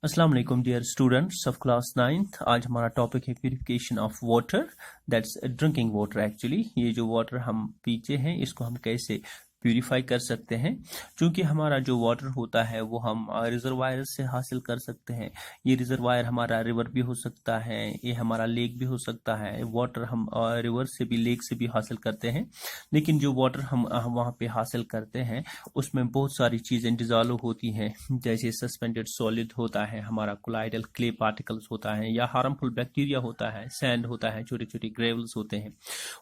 अस्सलाम वालेकुम dear students of class 9th। आज हमारा टॉपिक है purification of water, that's drinking water. Actually ये जो वाटर हम पीते हैं इसको हम कैसे प्यूरिफाई कर सकते हैं, क्योंकि हमारा जो वाटर होता है वो हम रिजर्वायर से हासिल कर सकते हैं। ये रिजर्वायर हमारा रिवर भी हो सकता है, ये हमारा लेक भी हो सकता है। वाटर हम रिवर से भी लेक से भी हासिल करते हैं, लेकिन जो वाटर हम वहाँ पे हासिल करते हैं उसमें बहुत सारी चीज़ें डिजॉल्व होती हैं, जैसे सस्पेंडेड सॉलिड होता है, हमारा कोलाइडल क्ले पार्टिकल्स होता है, या हार्मफुल बैक्टीरिया होता है, सैंड होता है, छोटे छोटे ग्रेवल्स होते हैं।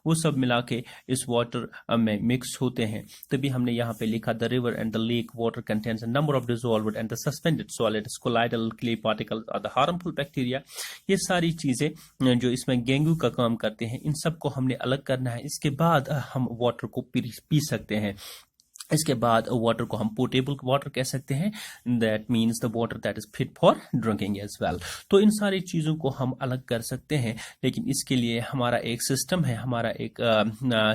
वो सब मिला के इस वाटर में मिक्स होते हैं। तभी हमने यहाँ पे लिखा the river and the lake water contains a number of dissolved and the suspended solids colloidal clay particles और द हार्मफुल बैक्टीरिया। ये सारी चीजें जो इसमें गेंगू का काम करते हैं, इन सबको हमने अलग करना है। इसके बाद हम वाटर को पी सकते हैं। इसके बाद वाटर को हम पोर्टेबल वाटर कह सकते हैं, that means the water that is fit for drinking as well. तो इन सारी चीज़ों को हम अलग कर सकते हैं, लेकिन इसके लिए हमारा एक सिस्टम है, हमारा एक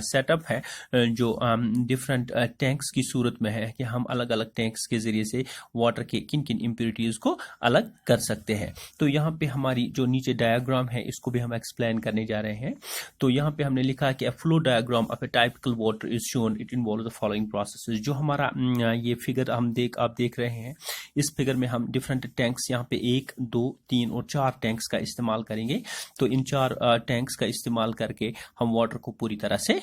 सेटअप है जो डिफरेंट टैंक्स की सूरत में है कि हम अलग अलग टैंक्स के जरिए से वाटर के किन किन इम्प्योरिटीज़ को अलग कर सकते हैं। तो यहाँ पे हमारी जो नीचे डायग्राम है इसको भी हम एक्सप्लेन करने जा रहे हैं। तो यहाँ पे हमने लिखा कि a flow diagram of A typical water is shown, it involves the following process. जो हमारा ये फिगर आप देख रहे हैं, इस फिगर में हम डिफरेंट टैंक्स यहाँ पे 1, 2, 3 और 4 टैंक्स का इस्तेमाल करेंगे। तो इन 4 टैंक्स का इस्तेमाल करके हम वाटर को पूरी तरह से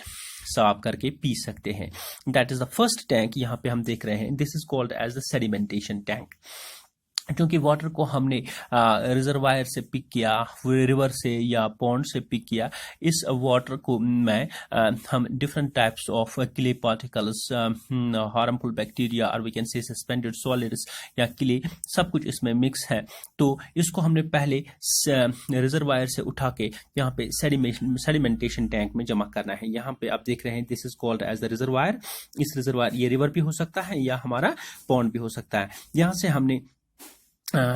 साफ करके पी सकते हैं। That is the first tank यहाँ पे हम देख रहे हैं, this is called as the sedimentation tank. क्योंकि वाटर को हमने रिजर्वायर से पिक किया, रिवर से या पॉन्ड से पिक किया, इस वाटर को हम different types of clay particles, harmful bacteria और we can say suspended solids या क्ले, सब कुछ इसमें मिक्स है। तो इसको हमने पहले रिजर्वायर से उठा के यहाँ पे सेडिमेंटेशन टैंक में जमा करना है। यहाँ पे आप देख रहे हैं, this is called as the reservoir. इस रिजर्वायर, ये रिवर भी हो सकता है या हमारा पॉन्ड भी हो सकता है। यहाँ से हमने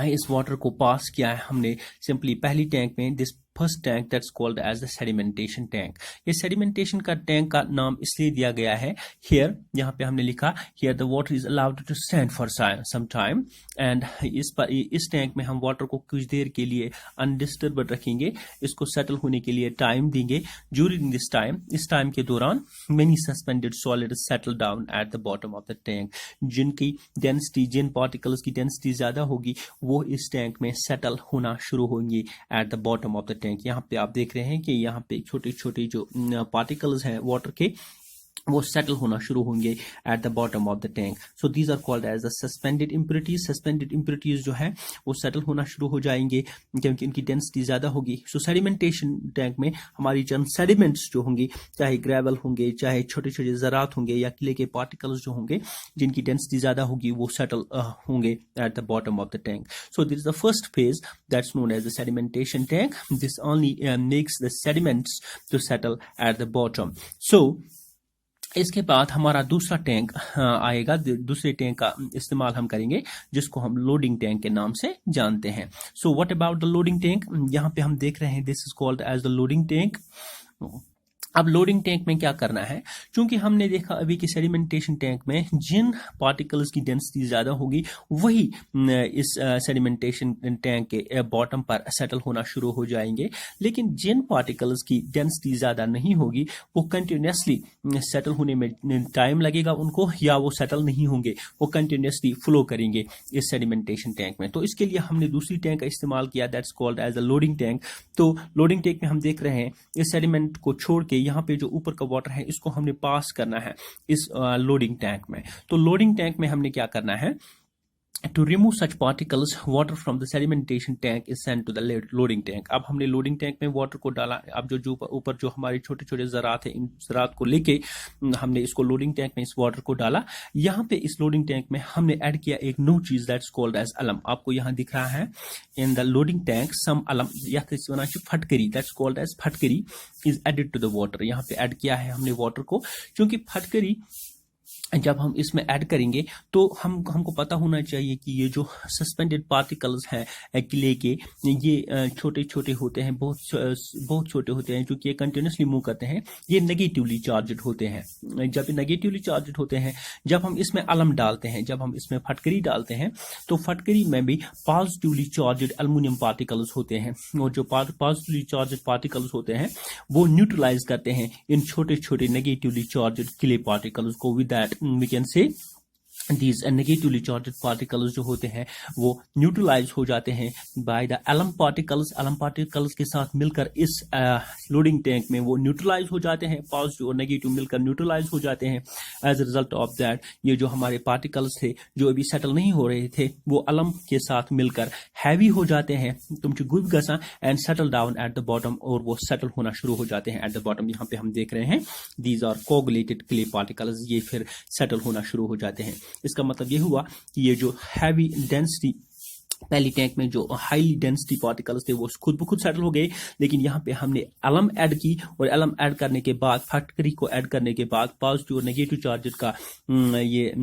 इस वाटर को पास किया है हमने सिंपली पहली टैंक में, this first tank that's called as the sedimentation tank. ये सेडिमेंटेशन का टैंक का नाम इसलिए दिया गया है, हियर यहाँ पे हमने लिखा here the water is allowed to stand for some time, and इस टैंक में हम वाटर को कुछ देर के लिए अनडिस्टर्ब रखेंगे, इसको सेटल होने के लिए टाइम देंगे। ड्यूरिंग दिस टाइम, इस टाइम के दौरान many suspended solid settle down eight the bottom of the tank. जिनकी डेंसिटी, जिन पार्टिकल्स की डेंसिटी ज्यादा होगी वो इस टैंक में सेटल होना शुरू होंगे at the bottom of the tank. यहाँ पे आप देख रहे हैं कि यहाँ पे छोटे छोटे जो पार्टिकल्स हैं वाटर के, वो सेटल होना शुरू होंगे at the bottom of the tank. So these are called as the suspended impurities. Suspended impurities जो है वो सेटल होना शुरू हो जाएंगे क्योंकि इनकी डेंसिटी ज्यादा होगी। सो सेडिमेंटेशन टैंक में हमारी चंद सेडिमेंट्स जो होंगी, चाहे ग्रेवल होंगे, चाहे छोटे छोटे ज़रात होंगे या क्ले के पार्टिकल्स जो होंगे, जिनकी डेंसिटी ज्यादा होगी वो सेटल होंगे at the bottom of the tank. So this is the first phase that's known as the sedimentation tank. This only makes the sediments to settle at the bottom. So इसके बाद हमारा दूसरा tank आएगा। दूसरे tank का इस्तेमाल हम करेंगे जिसको हम लोडिंग टैंक के नाम से जानते हैं। So what about the loading tank? यहाँ पे हम देख रहे हैं, this is called as the loading tank. अब लोडिंग टैंक में क्या करना है, क्योंकि हमने देखा अभी कि सेडिमेंटेशन टैंक में जिन पार्टिकल्स की डेंसिटी ज्यादा होगी वही इस सेडिमेंटेशन टैंक के बॉटम पर सेटल होना शुरू हो जाएंगे, लेकिन जिन पार्टिकल्स की डेंसिटी ज्यादा नहीं होगी वो कंटिन्यूसली सेटल होने में टाइम लगेगा उनको, या वो सेटल नहीं होंगे, वो कंटिन्यूसली फ्लो करेंगे इस सेडिमेंटेशन टैंक में। तो इसके लिए हमने दूसरी टैंक का इस्तेमाल किया, that's called as a loading tank. तो लोडिंग टैंक में हम देख रहे हैं इस सेडिमेंट को छोड़ के यहाँ पे जो ऊपर का वाटर है इसको हमने पास करना है इस लोडिंग टैंक में। तो लोडिंग टैंक में हमने क्या करना है, to remove such particles, water from the sedimentation tank is sent to the loading tank। अब हमने लोडिंग टैंक में वाटर को डाला। अब जो ऊपर जो हमारे छोटे छोटे ज़रात है, इन ज़रात को लेके हमने इसको लोडिंग टैंक में इस वाटर को डाला। यहाँ पे इस लोडिंग टैंक में हमने ऐड किया एक न्यू चीज, दैट्स कॉल्ड एज अलम। आपको यहाँ दिख रहा है in the loading tank some alum, या फटकरी, that's called as phitkari is added to the water. यहाँ पे ऐड किया है हमने वाटर को, क्योंकि फटकरी जब हम इसमें ऐड करेंगे तो हमको पता होना चाहिए कि ये जो सस्पेंडेड पार्टिकल्स हैं क्ले के, ये छोटे छोटे होते हैं, बहुत छोटे होते हैं, जो कि कंटिन्यूसली मूव करते हैं। ये नेगेटिवली चार्जड होते हैं। जब ये नेगेटिवली चार्जड होते हैं, जब हम इसमें अलम डालते हैं, जब हम इसमें फटकरी डालते हैं, तो फटकरी में भी पॉजिटिवली चार्जड एल्युमिनियम पार्टिकल्स होते हैं, और जो पॉजिटिवली चार्जड पार्टिकल्स होते हैं वो न्यूट्रलाइज करते हैं इन छोटे छोटे नेगेटिवली चार्जड क्ले पार्टिकल्स को। With that we can say these negatively charged particles जो होते हैं वो न्यूट्रलाइज हो जाते हैं by the alum particles. Alum particles के साथ मिलकर इस लोडिंग टैंक में वो न्यूट्रलाइज हो जाते हैं, पॉजिटिव और नेगेटिव मिलकर न्यूट्रलाइज हो जाते हैं। As a result of that ये जो हमारे पार्टिकल्स थे जो अभी सेटल नहीं हो रहे थे, वो एलम के साथ मिलकर हैवी हो जाते हैं, तुमचे गुब गसा and settle down eight the bottom, और वो सेटल होना शुरू हो जाते हैं एट द बॉटम। यहाँ पे हम देख रहे हैं these are coagulated clay particles, ये फिर सेटल होना शुरू हो जाते हैं। इसका मतलब ये हुआ कि ये जो हैवी डेंसिटी पहली टैंक में जो हाईली डेंसिटी पार्टिकल्स थे वो खुद ब खुद सेटल हो गए, लेकिन यहाँ पे हमने एलम ऐड की, और एलम ऐड करने के बाद, फटकरी को ऐड करने के बाद पॉजिटिव और नेगेटिव चार्जेस का ये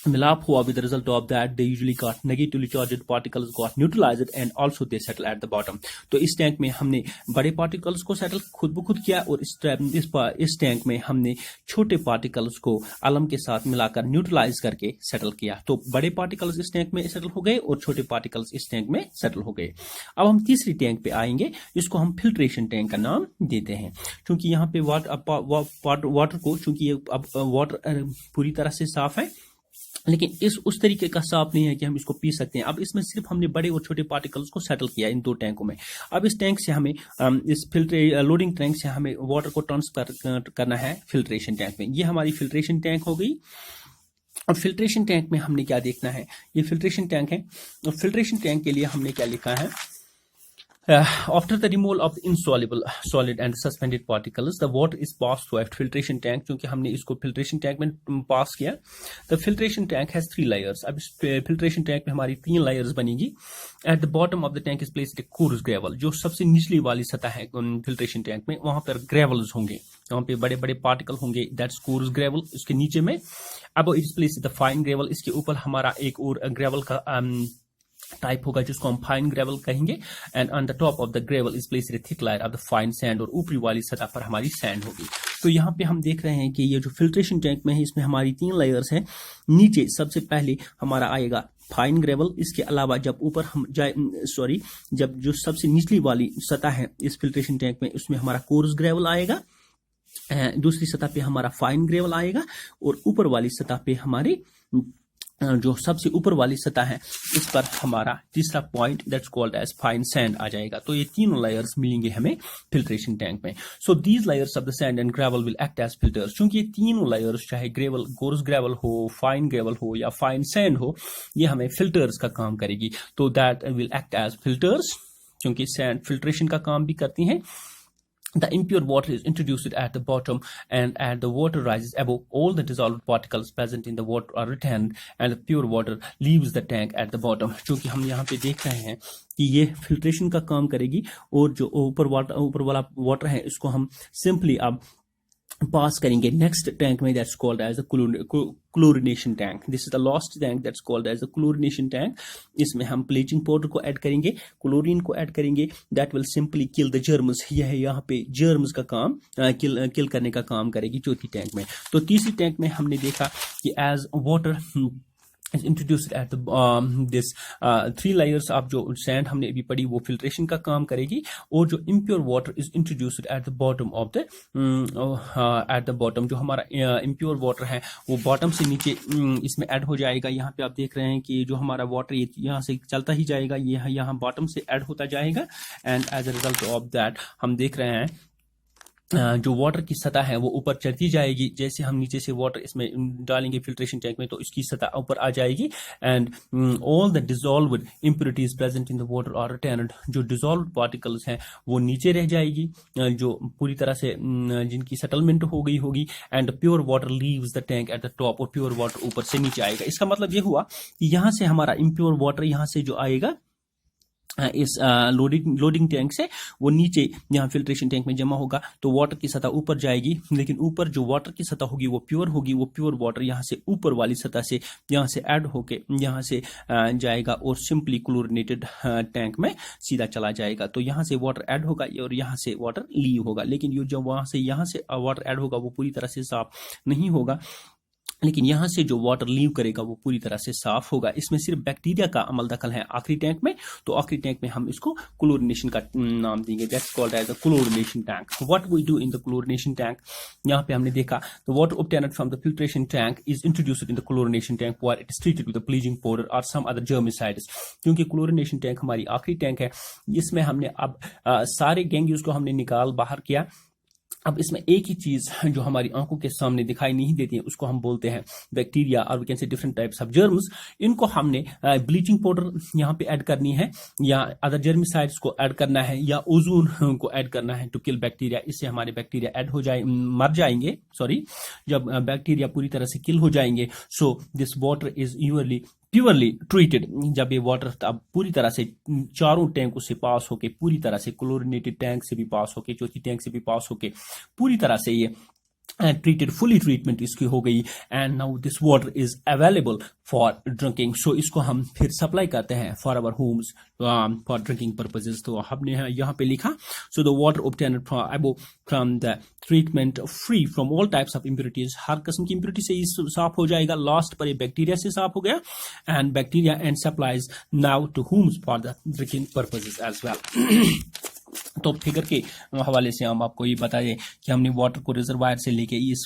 मिलाप हुआ। With the result of that they usually got negatively charged particles got neutralised and also they settle at the bottom. तो इस टैंक में हमने बड़े पार्टिकल्स को सेटल खुद ब खुद किया, और इस टैंक में हमने छोटे पार्टिकल्स को अलम के साथ मिलाकर न्यूट्रलाइज करके सेटल किया। तो बड़े पार्टिकल्स इस टैंक में सेटल हो गए और छोटे पार्टिकल्स इस टैंक में सेटल हो गए। अब हम तीसरी टैंक पे आएंगे, जिसको हम फिल्ट्रेशन टैंक का नाम देते हैं, क्योंकि यहाँ पे वाटर को, चूंकि अब वाटर पूरी तरह से साफ है, लेकिन उस तरीके का साफ नहीं है कि हम इसको पी सकते हैं। अब इसमें सिर्फ हमने बड़े और छोटे पार्टिकल्स को सेटल किया इन दो टैंकों में। अब इस टैंक से हमें इस लोडिंग टैंक से हमें वाटर को ट्रांसफर करना है फिल्ट्रेशन टैंक में। ये हमारी फिल्ट्रेशन टैंक हो गई। अब फिल्ट्रेशन टैंक में हमने क्या देखना है, ये फिल्ट्रेशन टैंक है। और फिल्ट्रेशन टैंक के लिए हमने क्या लिखा है, after the removal of the insoluble solid and suspended particles, the water is passed through a filtration tank। क्योंकि हमने इसको फिल्ट्रेशन टैंक में पास किया। The filtration tank has 3 layers। अब इस फिल्ट्रेशन टैंक में हमारी 3 layers बनेगी। At the bottom of the tank is placed a coarse gravel। जो सबसे निचली वाली सतह है फिल्ट्रेशन टैंक में, वहां पर ग्रेवल्स होंगे, वहां पे बड़े बड़े पार्टिकल होंगे, दैट्स कोर्स ग्रेवल। इसके नीचे में अब it's placed the fine gravel. इसके ऊपर हमारा एक और ग्रेवल का टाइप होगा जिसको हम फाइन ग्रेवल कहेंगे। And on the top of the gravel is placed a thick layer of the fine sand. और ऊपरी वाली सतह पर हमारी सैंड होगी। तो यहाँ पे हम देख रहे हैं कि ये जो फिल्ट्रेशन टैंक में है, इसमें हमारी 3 लेयर्स हैं। नीचे सबसे पहले हमारा आएगा फाइन ग्रेवल। इसके अलावा जब ऊपर हम जब जो सबसे निचली वाली सतह है इस फिल्ट्रेशन टैंक में, उसमें हमारा कोर्स ग्रेवल आएगा, दूसरी सतह पे हमारा फाइन ग्रेवल आएगा, और ऊपर वाली सतह पे हमारी जो सबसे ऊपर वाली सतह है इस पर हमारा तीसरा point that's called as fine sand आ जाएगा। तो ये तीनों लेयर्स मिलेंगे हमें फिल्ट्रेशन टैंक में। So these layers of the sand and gravel will act as filters. क्योंकि ये तीनों लेयर्स, चाहे ग्रेवल, कोर्स ग्रेवल हो, फाइन ग्रेवल हो या फाइन सैंड हो, ये हमें फिल्टर्स का काम करेगी। तो that will act as filters, क्योंकि सैंड फिल्ट्रेशन का काम भी करती हैं। The impure water is introduced at the bottom, and as the water rises above, all the dissolved particles present in the water are retained, and the pure water leaves the tank at the bottom। क्योंकि हम यहाँ पे देख रहे हैं कि ये filtration का काम करेगी, और जो ऊपर वाला वाटर है इसको हम सिंपली अब पास करेंगे नेक्स्ट टैंक में, that's called as the chlorination tank. This is the last tank that's called as the chlorination tank. इसमें हम ब्लीचिंग पाउडर को ऐड करेंगे, क्लोरीन को ऐड करेंगे, that will simply kill the germs. यह है यहाँ पे जर्म्स का काम किल करने का काम करेगी चौथी टैंक में। तो तीसरी टैंक में हमने देखा कि as water is introduced at the this 3 layers of जो सैंड हमने अभी पढ़ी वो फिल्ट्रेशन का काम करेगी, और जो impure water is introduced at the bottom of the at the bottom। जो हमारा impure water है वो बॉटम से नीचे इसमें ऐड हो जाएगा। यहाँ पे आप देख रहे हैं कि जो हमारा वाटर ये यहाँ से चलता ही जाएगा, ये यहाँ बॉटम से ऐड होता जाएगा। And as a result of that हम देख रहे हैं जो वाटर की सतह है वो ऊपर चढ़ती जाएगी। जैसे हम नीचे से वाटर इसमें डालेंगे फिल्ट्रेशन टैंक में, तो इसकी सतह ऊपर आ जाएगी। And all the dissolved impurities present in the water are retained. जो डिजॉल्व्ड पार्टिकल्स हैं वो नीचे रह जाएगी, जो पूरी तरह से जिनकी सेटलमेंट हो गई होगी। And pure water leaves the tank eight the top, और प्योर वाटर ऊपर से नीचे आएगा। इसका मतलब ये हुआ कि यहाँ से हमारा इम्प्योर वाटर यहाँ से जो आएगा इस लोडिंग टैंक से वो नीचे यहाँ फिल्ट्रेशन टैंक में जमा होगा, तो वाटर की सतह ऊपर जाएगी, लेकिन ऊपर जो वाटर की सतह होगी वो प्योर होगी। वो प्योर वाटर यहाँ से ऊपर वाली सतह से यहाँ से ऐड होके यहाँ से जाएगा और सिंपली क्लोरिनेटेड टैंक में सीधा चला जाएगा। तो यहाँ से वाटर ऐड होगा और यहाँ से वाटर लीव होगा, लेकिन ये जब वहाँ से वाटर ऐड होगा वो पूरी तरह से साफ नहीं होगा, लेकिन यहाँ से जो वाटर लीव करेगा वो पूरी तरह से साफ होगा। इसमें सिर्फ बैक्टीरिया का अमल दखल है आखिरी टैंक में, तो आखिरी टैंक में हम इसको क्लोरिनेशन का नाम देंगे। That's called as the chlorination tank. What we do in the chlorination tank, यहाँ पे हमने देखा the water obtained from the filtration tank is introduced in the chlorination tank where it is treated with the bleaching powder और some other germicides. क्योंकि chlorination tank हमारी आखिरी tank है, इसमें हमने अब सारे गैंग्यूज को हमने निकाल बाहर किया। अब इसमें एक ही चीज जो हमारी आंखों के सामने दिखाई नहीं देती है उसको हम बोलते हैं बैक्टीरिया, और we can say different types of germs. इनको हमने ब्लीचिंग पाउडर यहाँ पे ऐड करनी है, या अदर जर्मिसाइड्स को ऐड करना है, या ओजोन को ऐड करना है टू किल बैक्टीरिया। इससे हमारे बैक्टीरिया ऐड हो जाए मर जाएंगे, सॉरी, जब बैक्टीरिया पूरी तरह से किल हो जाएंगे। So this water is purely treated. जब ये वाटर अब पूरी तरह से चारों टैंकों से पास होके, पूरी तरह से क्लोरिनेटेड टैंक से भी पास होके, चौथी टैंक से भी पास होके पूरी तरह से ये ट्रीटेड, फुली ट्रीटमेंट इसकी हो गई, and now this water is available for drinking. So इसको हम फिर सप्लाई करते हैं for our homes for drinking purposes. तो हमने यहाँ पे लिखा, so the water obtained from the treatment free from all types of impurities. हर किस्म की इम्प्योरिटी से साफ हो जाएगा। लास्ट पर ये बैक्टीरिया से साफ हो गया, and bacteria and supplies now to homes for the drinking purposes as well. तो फिगर के हवाले से हम आपको ये बताएं कि हमने वाटर को रिजर्वायर से लेके इस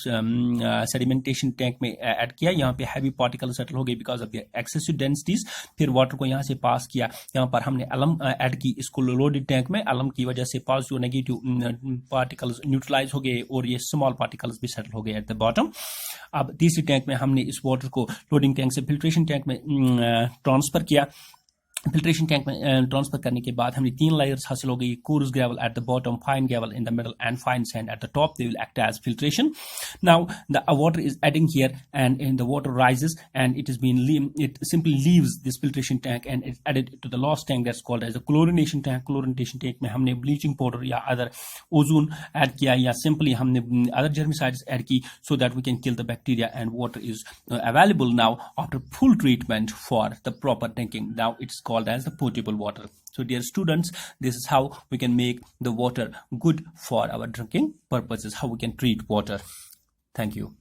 सेडिमेंटेशन टैंक में ऐड किया। यहाँ पे हैवी पार्टिकल सेटल हो गए बिकॉज ऑफ एक्सेसिव डेंसिटीज। फिर वाटर को यहाँ से पास किया, यहाँ पर हमने अलम ऐड की इसको लोडेड टैंक में। अलम की वजह से पॉजिटिव नेगेटिव पार्टिकल्स न्यूट्रलाइज हो गए और ये स्मॉल पार्टिकल्स भी सेटल हो गए एट द बॉटम। अब तीसरी टैंक में हमने इस वाटर को लोडिंग टैंक से फिल्ट्रेशन टैंक में ट्रांसफर किया। फिल्ट्रेशन टैंक में ट्रांसफर करने के बाद हमें 3 लेयर्स हासिल हो गई, coarse gravel at the bottom, fine gravel in the middle and fine sand at the top. They will act as filtration. Now the water is adding here, and in the water rises, and it simply leaves this filtration tank and it's added to the last tank that's called as a chlorination tank. chlorination tank में हमने bleaching powder या other ozone add किया, या simply हमने other germicides add की, so that we can kill the bacteria, and water is available now after full treatment for the proper drinking. Now it's called as the potable water. So dear students, this is how we can make the water good for our drinking purposes, how we can treat water. Thank you.